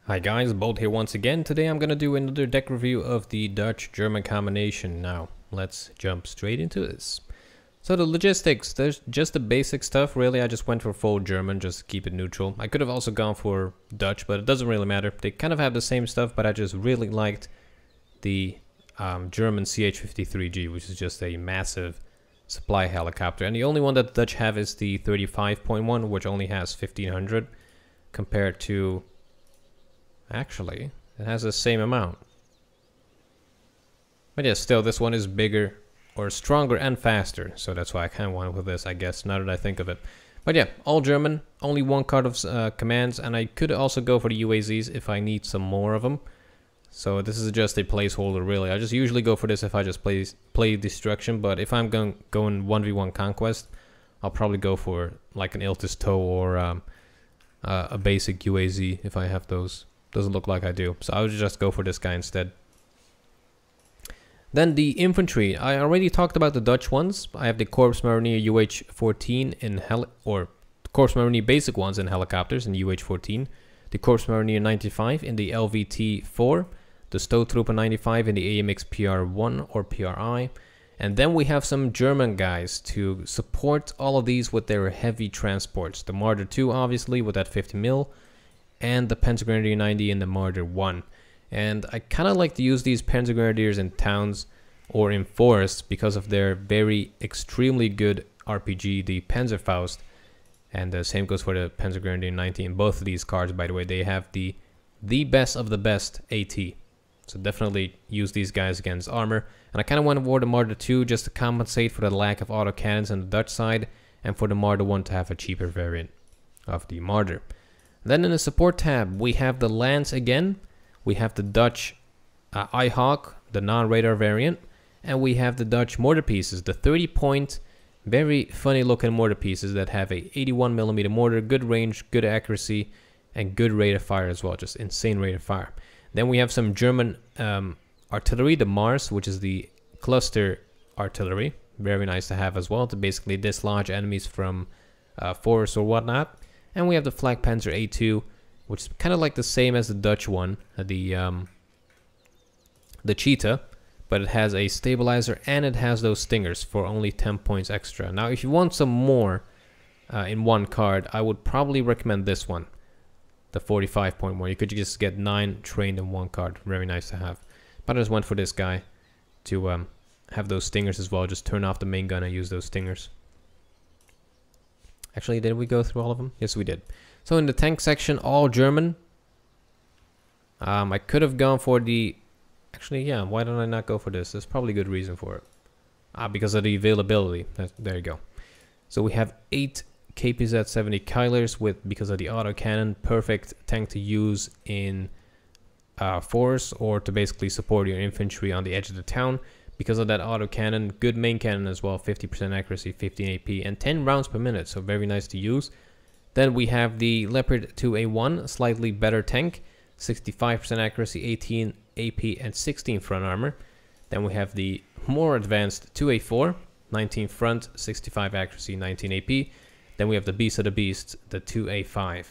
Hi guys, Bolt here once again. Today I'm gonna do another deck review of the Dutch-German combination. Now, let's jump straight into this. So the logistics, there's just the basic stuff really. I just went for full German, just to keep it neutral. I could have also gone for Dutch, but it doesn't really matter. They kind of have the same stuff, but I just really liked the German CH-53G, which is just a massive supply helicopter. And the only one that the Dutch have is the 35.1, which only has 1500 compared to... Actually, it has the same amount. But yeah, still, this one is bigger or stronger and faster. So that's why I kind of went with this, I guess, now that I think of it. But yeah, all German, only one card of commands. And I could also go for the UAZs if I need some more of them. So this is just a placeholder, really. I just usually go for this if I just play Destruction. But if I'm going 1v1 Conquest, I'll probably go for like an Iltis Toe or a basic UAZ if I have those. Doesn't look like I do, so I would just go for this guy instead. Then the infantry. I already talked about the Dutch ones. I have the Corps Marinier UH-14 in Corps Marinier basic ones in helicopters in UH-14, the Corps Marinier 95 in the LVT-4, the Stoottrooper 95 in the AMX PR-1 or PRI, and then we have some German guys to support all of these with their heavy transports. The Marder 2 obviously with that 50 mil. And the Panzergrenadier 90 and the Marder 1. And I kind of like to use these Panzergrenadiers in towns or in forests because of their very extremely good RPG, the Panzerfaust. And the same goes for the Panzergrenadier 90. And both of these cards, by the way, they have the best of the best AT. So definitely use these guys against armor. And I kind of want to award the Marder 2 just to compensate for the lack of autocannons on the Dutch side. And for the Marder 1 to have a cheaper variant of the Marder. Then in the support tab, we have the Lance again. We have the Dutch iHawk, the non-radar variant. And we have the Dutch mortar pieces, the 30-point, very funny looking mortar pieces that have a 81mm mortar, good range, good accuracy, and good rate of fire as well, just insane rate of fire. Then we have some German artillery, the Mars, which is the cluster artillery. Very nice to have as well, to basically dislodge enemies from forests or whatnot. And we have the Flak Panzer A2, which is kind of like the same as the Dutch one, the Cheetah, but it has a stabilizer and it has those stingers for only 10 points extra. Now, if you want some more in one card, I would probably recommend this one, the 45.1. You could just get 9 trained in one card. Very nice to have. But I just went for this guy to have those stingers as well. Just turn off the main gun and use those stingers. Actually, did we go through all of them? Yes, we did. So in the tank section, all German. I could have gone for the... Actually, yeah, why don't I not go for this? There's probably a good reason for it. Because of the availability. There you go. So we have 8 KPZ-70 Kylers because of the autocannon. Perfect tank to use in forests or to basically support your infantry on the edge of the town. Because of that autocannon, good main cannon as well, 50% accuracy, 15 AP, and 10 rounds per minute, so very nice to use. Then we have the Leopard 2A1, slightly better tank, 65% accuracy, 18 AP, and 16 front armor. Then we have the more advanced 2A4, 19 front, 65 accuracy, 19 AP. Then we have the Beast of the Beast, the 2A5,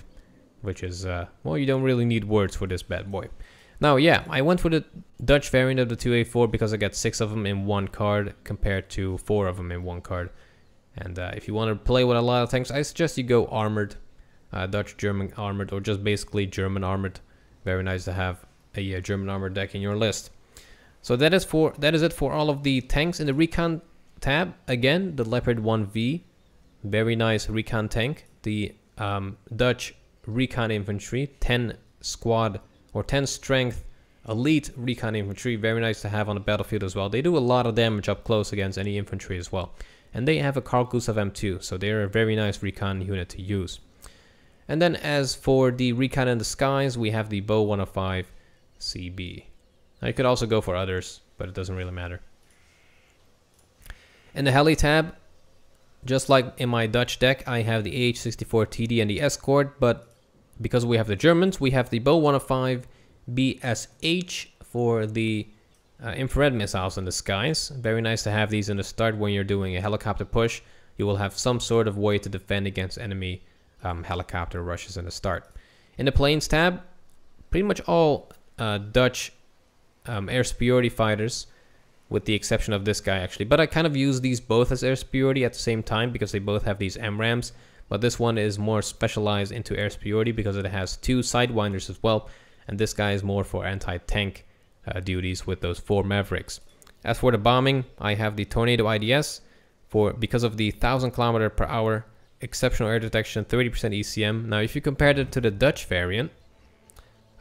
which is, well, you don't really need words for this bad boy. Now, yeah, I went for the Dutch variant of the 2A4 because I got 6 of them in one card compared to 4 of them in one card. And if you want to play with a lot of tanks, I suggest you go armored, Dutch, German armored, or just basically German armored. Very nice to have a German armored deck in your list. So that is it for all of the tanks in the recon tab. Again, the Leopard 1V, very nice recon tank. The Dutch recon infantry, 10 squad or 10 strength elite recon infantry, very nice to have on the battlefield as well. They do a lot of damage up close against any infantry as well. And they have a Carl Gustav M2, so they're a very nice recon unit to use. And then as for the recon in the skies, we have the Bo 105 CB. Now you could also go for others, but it doesn't really matter. In the heli tab, just like in my Dutch deck, I have the AH-64 TD and the Escort, but because we have the Germans, we have the Bo 105 BSH for the infrared missiles in the skies. Very nice to have these in the start when you're doing a helicopter push. You will have some sort of way to defend against enemy helicopter rushes in the start. In the Planes tab, pretty much all Dutch air superiority fighters, with the exception of this guy actually. But I kind of use these both as air superiority at the same time because they both have these MRAMs. But this one is more specialized into air superiority because it has 2 Sidewinders as well. And this guy is more for anti-tank duties with those 4 Mavericks. As for the bombing, I have the Tornado IDS because of the 1,000 km/h exceptional air detection, 30% ECM. Now, if you compare it to the Dutch variant,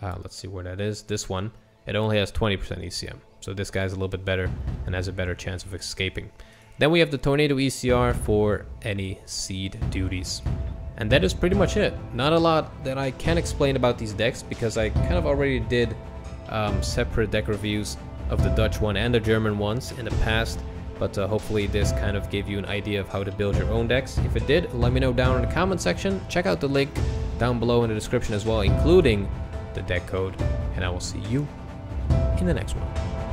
let's see where that is. This one, it only has 20% ECM. So this guy's a little bit better and has a better chance of escaping. Then we have the Tornado ECR for any seed duties. And that is pretty much it. Not a lot that I can explain about these decks because I kind of already did separate deck reviews of the Dutch one and the German ones in the past. But hopefully this kind of gave you an idea of how to build your own decks. If it did, let me know down in the comment section. Check out the link down below in the description as well, including the deck code. And I will see you in the next one.